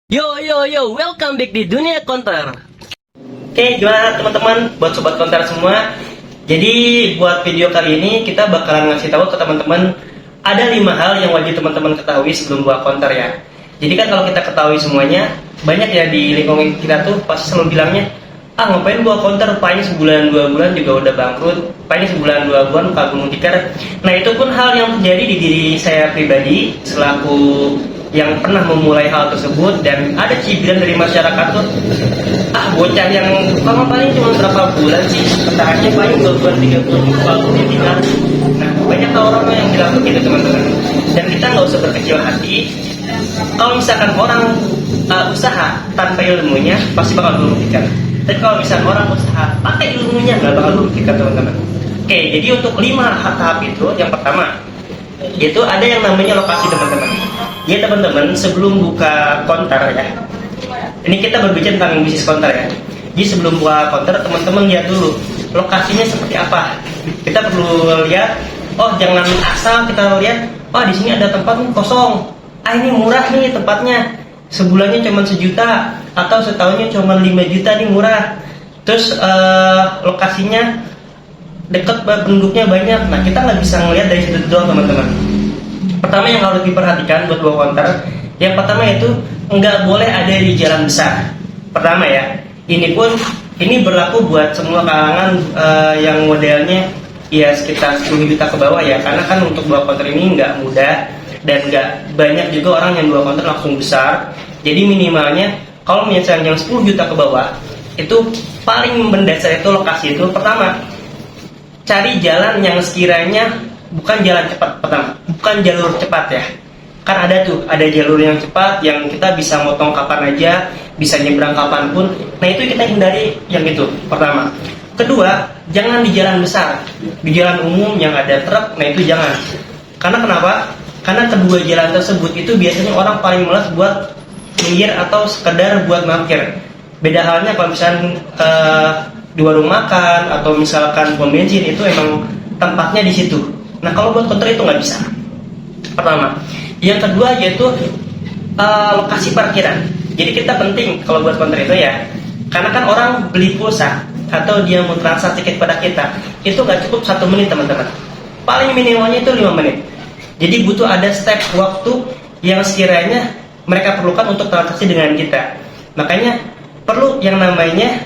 Yo yo yo, welcome back di dunia konter. Oke, gimana teman-teman buat sobat konter semua? Jadi buat video kali ini kita bakalan ngasih tahu ke teman-teman ada 5 hal yang wajib teman-teman ketahui sebelum buat konter ya. Jadi kan kalau kita ketahui semuanya, banyak ya di lingkungan kita tuh pasti selalu bilangnya, ngapain buat konter, paling sebulan 2 bulan juga udah bangkrut, paling sebulan 2 bulan buka gunung tikar. Nah itu pun hal yang terjadi di diri saya pribadi selaku yang pernah memulai hal tersebut, dan ada cibiran dari masyarakat tuh, bocah yang lama paling cuma berapa bulan sih, bertahannya paling 2 bulan 3 bulan waktu tinggal. Nah banyak orang yang bilang begitu teman-teman, dan kita nggak usah berkecil hati. Kalau misalkan orang usaha tanpa ilmunya pasti bakal gulung tikar, tapi kalau misalkan orang usaha pakai ilmunya nggak bakal gulung tikar teman-teman. Oke, jadi untuk 5 tahap itu, yang pertama yaitu ada yang namanya lokasi teman-teman. Ya teman-teman, sebelum buka konter ya, ini kita berbicara tentang bisnis konter ya. Jadi sebelum buka konter, teman-teman lihat dulu lokasinya seperti apa. Kita perlu lihat, jangan asal kita lihat, di sini ada tempat kosong. Ini murah nih tempatnya, sebulannya cuma 1 juta atau setahunnya cuma 5 juta nih, murah. Terus lokasinya dekat, penduduknya banyak. Nah kita nggak bisa ngelihat dari situ doang teman-teman. Pertama yang harus diperhatikan buat buah konter, yang pertama itu nggak boleh ada di jalan besar. Pertama ya, ini berlaku buat semua kalangan yang modelnya ya sekitar 10 juta ke bawah ya, karena kan untuk buah konter ini nggak mudah dan nggak banyak juga orang yang buah konter langsung besar. Jadi minimalnya kalau misalnya yang 10 juta ke bawah, itu paling mendasar itu lokasi itu pertama, cari jalan yang sekiranya bukan jalan cepat. Pertama, bukan jalur cepat ya. Kan ada jalur yang cepat yang kita bisa motong kapan aja, bisa nyebrang kapanpun. Nah itu kita hindari yang itu, pertama. Kedua, jangan di jalan besar, di jalan umum yang ada truk. Nah itu jangan. Karena kenapa? Karena kedua jalan tersebut itu biasanya orang paling malas buat minggir atau sekedar buat mampir. Beda halnya kalau misalnya di warung makan atau misalkan pom bensin, itu emang tempatnya di situ. Nah kalau buat konter itu nggak bisa. Pertama, yang kedua yaitu lokasi parkiran. Jadi kita penting kalau buat konter itu ya, karena kan orang beli pulsa atau dia mau transfer tiket pada kita, itu nggak cukup 1 menit teman-teman. Paling minimalnya itu 5 menit. Jadi butuh ada step waktu yang sekiranya mereka perlukan untuk transaksi dengan kita. Makanya perlu yang namanya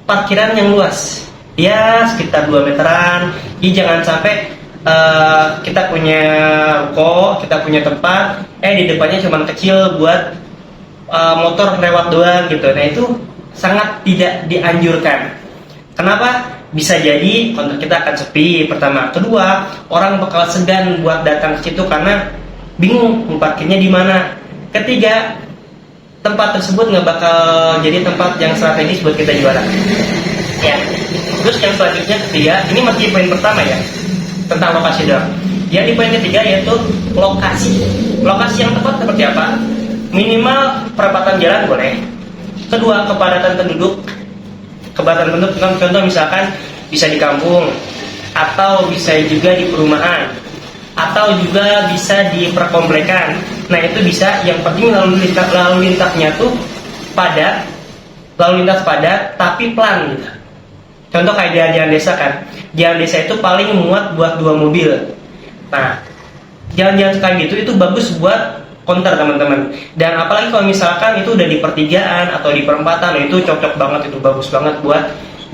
parkiran yang luas, ya sekitar 2 meteran. Jadi jangan sampai kita punya ruko, kita punya tempat, di depannya cuma kecil buat motor lewat doang gitu. Nah itu sangat tidak dianjurkan. Kenapa? Bisa jadi konter kita akan sepi, pertama. Kedua, orang bakal segan buat datang ke situ karena bingung mau parkirnya di mana. Ketiga, tempat tersebut nggak bakal jadi tempat yang strategis buat kita jualan. Ya. Terus yang selanjutnya ketiga, ini masih poin pertama ya, tentang lokasi doang. Yang di poin ketiga yaitu lokasi. Lokasi yang tepat seperti apa? Minimal perapatan jalan boleh. Kedua, kepadatan penduduk. Kepadatan penduduk, contoh misalkan bisa di kampung, atau bisa juga di perumahan, atau juga bisa di perkomplekan. Nah itu bisa, yang penting lalu lintasnya tuh padat, lalu lintas padat tapi pelan gitu. Contoh kayak jalan desa kan, jalan desa itu paling muat buat 2 mobil. Nah jalan-jalan kayak gitu itu bagus buat konter teman-teman. Dan apalagi kalau misalkan itu udah di pertigaan atau di perempatan, itu cocok banget, itu bagus banget buat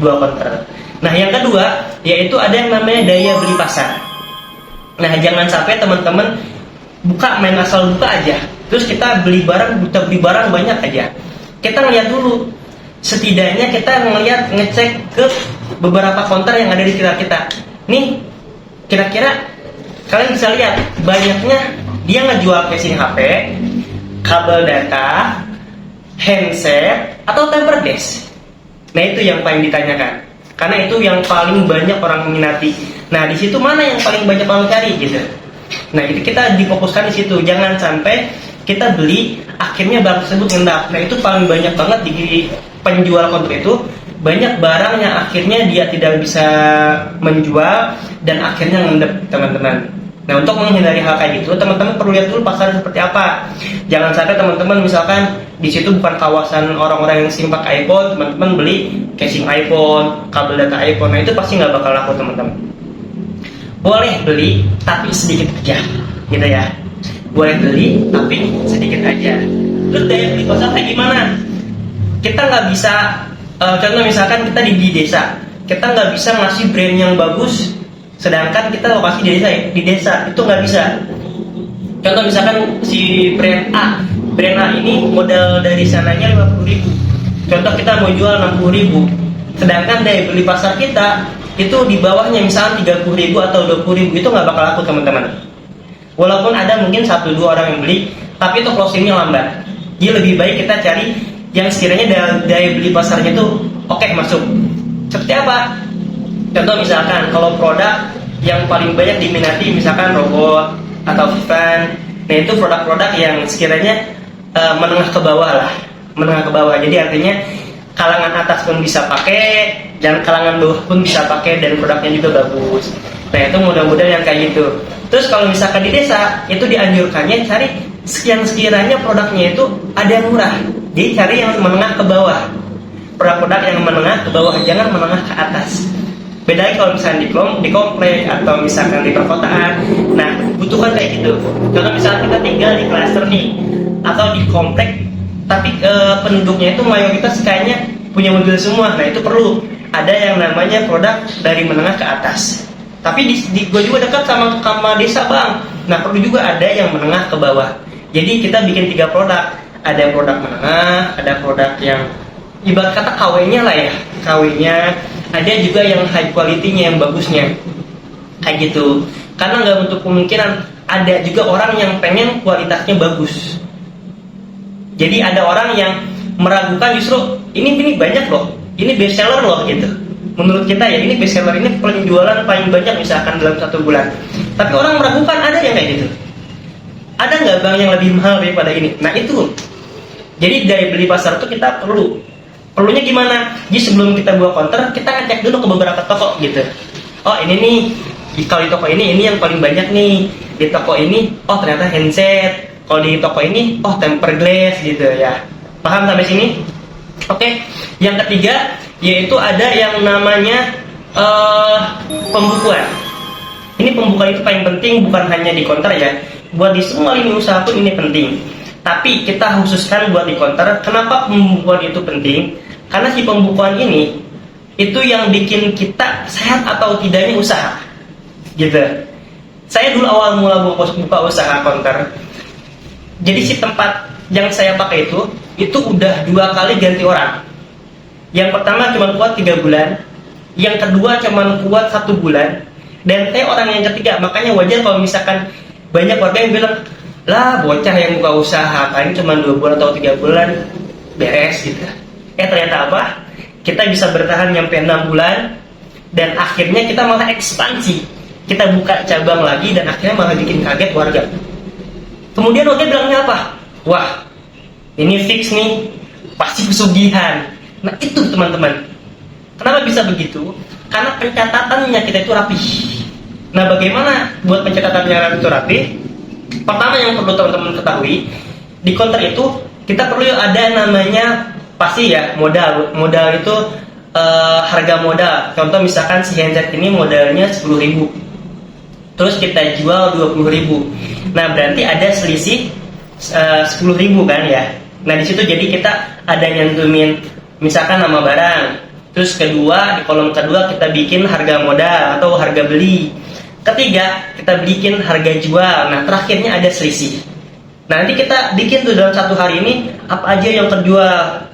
2 konter. Nah yang kedua yaitu ada yang namanya daya beli pasar. Nah jangan sampai teman-teman main asal buka aja, terus kita beli barang banyak aja. Kita ngeliat dulu, setidaknya kita ngecek ke beberapa konter yang ada di sekitar kita. Nih kira-kira kalian bisa lihat banyaknya dia ngejual casing HP, kabel data, handset, atau tempered glass. Nah itu yang paling ditanyakan, karena itu yang paling banyak orang minati. Nah di situ mana yang paling banyak orang cari gitu. Nah itu kita difokuskan di situ. Jangan sampai kita beli akhirnya barang tersebut ngendap. Nah itu paling banyak banget di penjual konter itu, banyak barang yang akhirnya dia tidak bisa menjual dan akhirnya ngendap teman-teman. Nah, untuk menghindari hal kayak gitu, teman-teman perlu lihat dulu pasar seperti apa. Jangan sampai teman-teman misalkan di situ bukan kawasan orang-orang yang sering pakai iPhone, teman-teman beli casing iPhone, kabel data iPhone, nah itu pasti nggak bakal laku teman-teman. Boleh beli, tapi sedikit aja, gitu ya. Boleh beli, tapi sedikit aja. Terus daya beli pasar kayak gimana? Kita nggak bisa, contoh misalkan kita di desa, kita nggak bisa ngasih brand yang bagus, sedangkan kita lokasi di desa itu nggak bisa. Contoh misalkan si brand A ini modal dari sananya 50.000. Contoh kita mau jual 60.000, sedangkan daya beli pasar kita itu di bawahnya misalnya 30.000 atau 20.000, itu nggak bakal laku teman-teman. Walaupun ada mungkin 1-2 orang yang beli, tapi itu closingnya lambat. Jadi lebih baik kita cari yang sekiranya daya beli pasarnya itu oke, masuk. Seperti apa? Contoh misalkan kalau produk yang paling banyak diminati misalkan robot atau fan, nah itu produk-produk yang sekiranya menengah ke bawah lah, menengah ke bawah. Jadi artinya kalangan atas pun bisa pakai dan kalangan bawah pun bisa pakai dan produknya juga bagus. Nah itu mudah-mudahan yang kayak gitu. Terus kalau misalkan di desa itu dianjurkannya cari yang sekiranya produknya itu ada yang murah. Jadi cari yang menengah ke bawah, produk-produk yang menengah ke bawah, jangan menengah ke atas. Beda lagi kalau misalnya di komplek atau misalkan di perkotaan. Nah, butuhkan kayak gitu. Contoh misalnya kita tinggal di klaster nih atau di komplek, tapi penduduknya itu mayoritas kayaknya punya mobil semua. Nah, itu perlu ada yang namanya produk dari menengah ke atas. Tapi di gue juga dekat sama desa bang. Nah, perlu juga ada yang menengah ke bawah. Jadi kita bikin 3 produk. Ada produk menengah, ada produk yang ibarat kata KW-nya lah ya, KW-nya. Ada juga yang high quality-nya, yang bagusnya, kayak gitu. Karena nggak untuk kemungkinan ada juga orang yang pengen kualitasnya bagus. Jadi ada orang yang meragukan justru ini banyak loh, ini best seller loh gitu. Menurut kita ya ini best seller, ini penjualan paling banyak misalkan dalam 1 bulan. Tapi orang meragukan, ada yang kayak gitu. Ada nggak bang yang lebih mahal daripada ini? Nah itu. Jadi daya beli pasar itu kita perlunya gimana? Jadi sebelum kita buat counter, kita ngecek dulu ke beberapa toko gitu. Oh ini nih, kalau di toko ini yang paling banyak nih. Di toko ini, oh ternyata handset. Kalau di toko ini, oh tempered glass gitu ya. Paham sampai sini? Oke. Yang ketiga, yaitu ada yang namanya pembukuan. Ini pembukuan itu paling penting, bukan hanya di counter ya. Buat di semua lini usaha pun ini penting. Tapi kita khususkan buat di counter. Kenapa pembukuan itu penting? Karena si pembukuan ini itu yang bikin kita sehat atau tidaknya usaha, gitu. Saya dulu awal mula buka usaha counter. Jadi si tempat yang saya pakai itu udah 2 kali ganti orang. Yang pertama cuma kuat 3 bulan, yang kedua cuma kuat 1 bulan, dan saya orang yang ketiga. Makanya wajar kalau misalkan banyak warga yang bilang, lah bocah yang buka usaha paling cuma 2 bulan atau 3 bulan beres gitu. Ternyata apa? Kita bisa bertahan nyampe 6 bulan dan akhirnya kita malah ekspansi. Kita buka cabang lagi dan akhirnya malah bikin kaget warga. Kemudian warga bilangnya apa? Wah, ini fix nih, pasti pesugihan. Nah itu teman-teman. Kenapa bisa begitu? Karena pencatatannya kita itu rapi. Nah bagaimana buat pencatatannya itu rapi? Pertama yang perlu teman-teman ketahui, di counter itu kita perlu ada namanya pasti ya modal. Modal itu harga modal. Contoh misalkan si handset ini modalnya 10.000, terus kita jual 20.000. Nah berarti ada selisih 10.000 kan ya. Nah di situ jadi kita ada nyantumin misalkan nama barang. Terus kedua, di kolom kedua kita bikin harga modal atau harga beli. Ketiga, kita bikin harga jual. Nah, terakhirnya ada selisih. Nah, nanti kita bikin tuh dalam 1 hari ini apa aja yang terjual.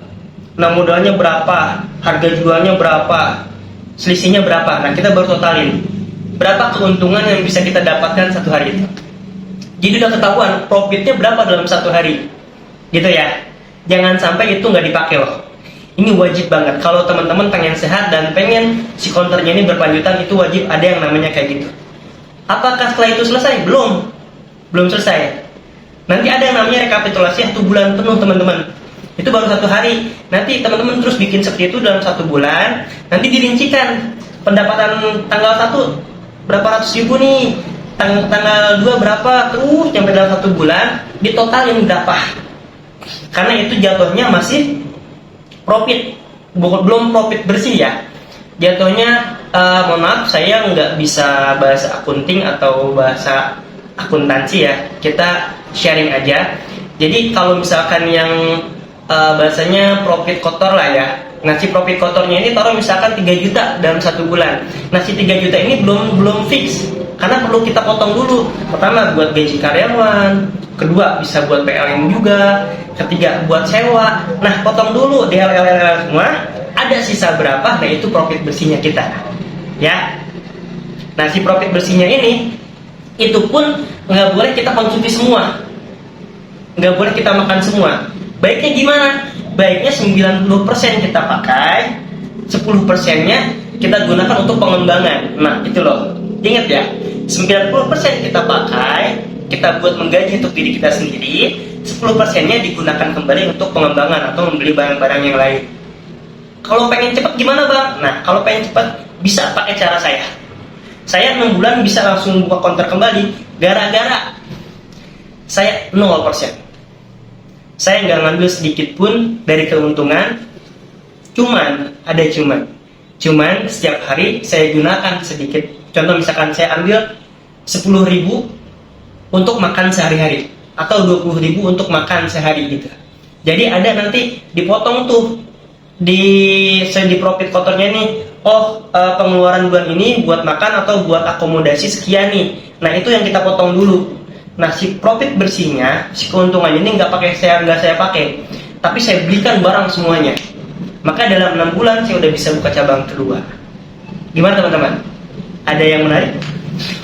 Nah, modalnya berapa, harga jualnya berapa, selisihnya berapa. Nah, kita baru totalin berapa keuntungan yang bisa kita dapatkan 1 hari itu. Jadi udah ketahuan profitnya berapa dalam 1 hari. Gitu ya. Jangan sampai itu nggak dipakai loh. Ini wajib banget. Kalau teman-teman pengen sehat dan pengen si counternya ini berkelanjutan, itu wajib ada yang namanya kayak gitu. Apakah setelah itu selesai? Belum selesai. Nanti ada yang namanya rekapitulasi 1 bulan penuh teman-teman. Itu baru 1 hari. Nanti teman-teman terus bikin seperti itu dalam 1 bulan. Nanti dirincikan pendapatan tanggal 1 berapa ratus ribu nih, tanggal 2 berapa, terus sampai dalam 1 bulan ditotalin berapa. Karena itu jatuhnya masih profit, belum profit bersih ya. Jatuhnya mohon maaf, saya nggak bisa bahasa akunting atau bahasa akuntansi ya. Kita sharing aja. Jadi kalau misalkan yang bahasanya profit kotor lah ya. Nah, si profit kotornya ini taruh misalkan 3 juta dalam 1 bulan. Nah, si 3 juta ini belum fix, karena perlu kita potong dulu. Pertama buat gaji karyawan, kedua bisa buat PLN juga, ketiga buat sewa. Nah, potong dulu DLL semua, ada sisa berapa, nah itu profit bersihnya kita. Ya. Nah, si profit bersihnya ini itu pun nggak boleh kita konsumsi semua. Nggak boleh kita makan semua. Baiknya gimana? Baiknya 90% kita pakai, 10%-nya kita gunakan untuk pengembangan. Nah, itu loh. Ingat ya, 90% kita pakai, kita buat menggaji untuk diri kita sendiri, 10%-nya digunakan kembali untuk pengembangan atau membeli barang-barang yang lain. Kalau pengen cepat gimana, Bang? Nah, kalau pengen cepat bisa pakai cara saya. Saya 6 bulan bisa langsung buka konter kembali gara-gara saya 0%. Saya nggak ngambil sedikit pun dari keuntungan, cuman setiap hari saya gunakan sedikit. Contoh misalkan saya ambil 10.000 untuk makan sehari-hari, atau 20.000 untuk makan sehari gitu. Jadi ada nanti dipotong tuh di profit kotornya nih. Pengeluaran bulan ini buat makan atau buat akomodasi sekian nih. Nah, itu yang kita potong dulu. Nah, si profit bersihnya, si keuntungannya ini nggak saya pakai, tapi saya belikan barang semuanya. Maka dalam 6 bulan saya udah bisa buka cabang kedua. Gimana teman-teman? Ada yang menarik?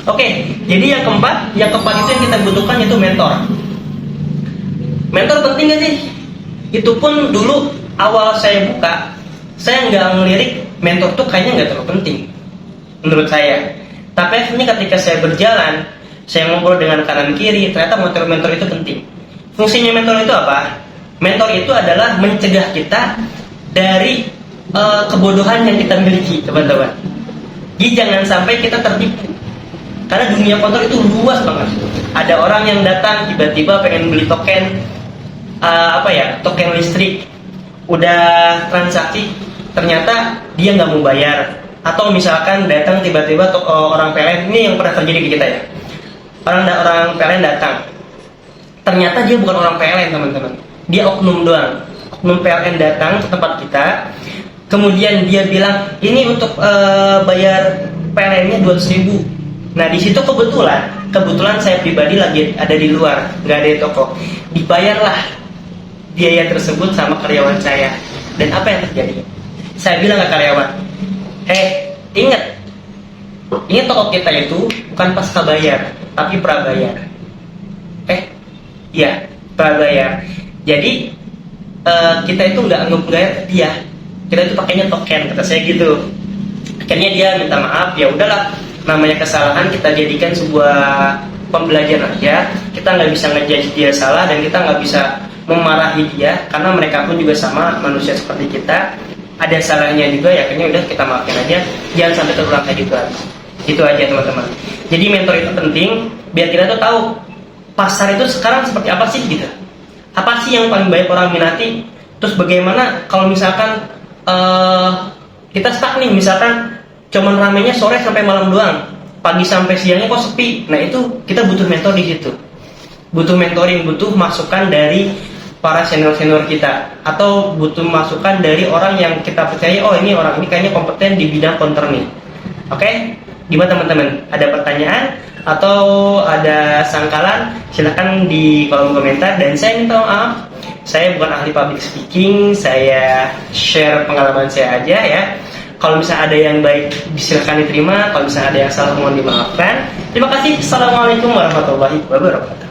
Oke, jadi yang keempat itu yang kita butuhkan itu mentor. Mentor penting gak sih? Itu pun dulu awal saya buka, saya nggak ngelirik mentor tuh kayaknya nggak terlalu penting menurut saya. Tapi akhirnya ketika saya berjalan, saya ngobrol dengan kanan kiri, ternyata mentor itu penting. Fungsinya mentor itu apa? Mentor itu adalah mencegah kita dari kebodohan yang kita miliki, teman-teman. Jadi jangan sampai kita tertipu. Karena dunia konter itu luas banget. Ada orang yang datang tiba-tiba pengen beli token token listrik, udah transaksi, ternyata dia nggak mau bayar. Atau misalkan datang tiba-tiba orang PLN, ini yang pernah terjadi di kita ya. Orang PLN datang, ternyata dia bukan orang PLN, teman-teman. Dia oknum doang. Oknum PLN datang ke tempat kita, kemudian dia bilang ini untuk bayar PLN-nya 200.000. Nah, di situ kebetulan saya pribadi lagi ada di luar, nggak ada di toko. Dibayarlah biaya tersebut sama karyawan saya. Dan apa yang terjadi? Saya bilang ke karyawan, ingat toko kita itu bukan pasca bayar, tapi prabayar. Iya, prabayar. Jadi kita itu nggak bayar ke dia, kita itu pakainya token, kata saya gitu. Akhirnya dia minta maaf, ya udahlah, namanya kesalahan kita jadikan sebuah pembelajaran aja. Kita nggak bisa ngejudge dia salah, dan kita nggak bisa memarahi dia, karena mereka pun juga sama manusia seperti kita, ada salahnya juga ya. Akhirnya udah kita maafin aja, jangan sampai terulang kayak gitu. Itu aja teman-teman. Jadi mentor itu penting biar kita tuh tahu pasar itu sekarang seperti apa sih gitu. Apa sih yang paling banyak orang minati? Terus bagaimana kalau misalkan kita stuck nih, misalkan cuman ramenya sore sampai malam doang, pagi sampai siangnya kok sepi. Nah, itu kita butuh mentor di situ. Butuh mentoring, butuh masukan dari para senior-senior kita, atau butuh masukan dari orang yang kita percaya, ini orang ini kayaknya kompeten di bidang konter nih. Oke? Gimana teman-teman? Ada pertanyaan atau ada sangkalan? Silahkan di kolom komentar. Dan saya minta maaf, saya bukan ahli public speaking, saya share pengalaman saya aja ya. Kalau misalnya ada yang baik, silahkan diterima. Kalau misalnya ada yang salah, mohon dimaafkan. Terima kasih. Assalamualaikum warahmatullahi wabarakatuh.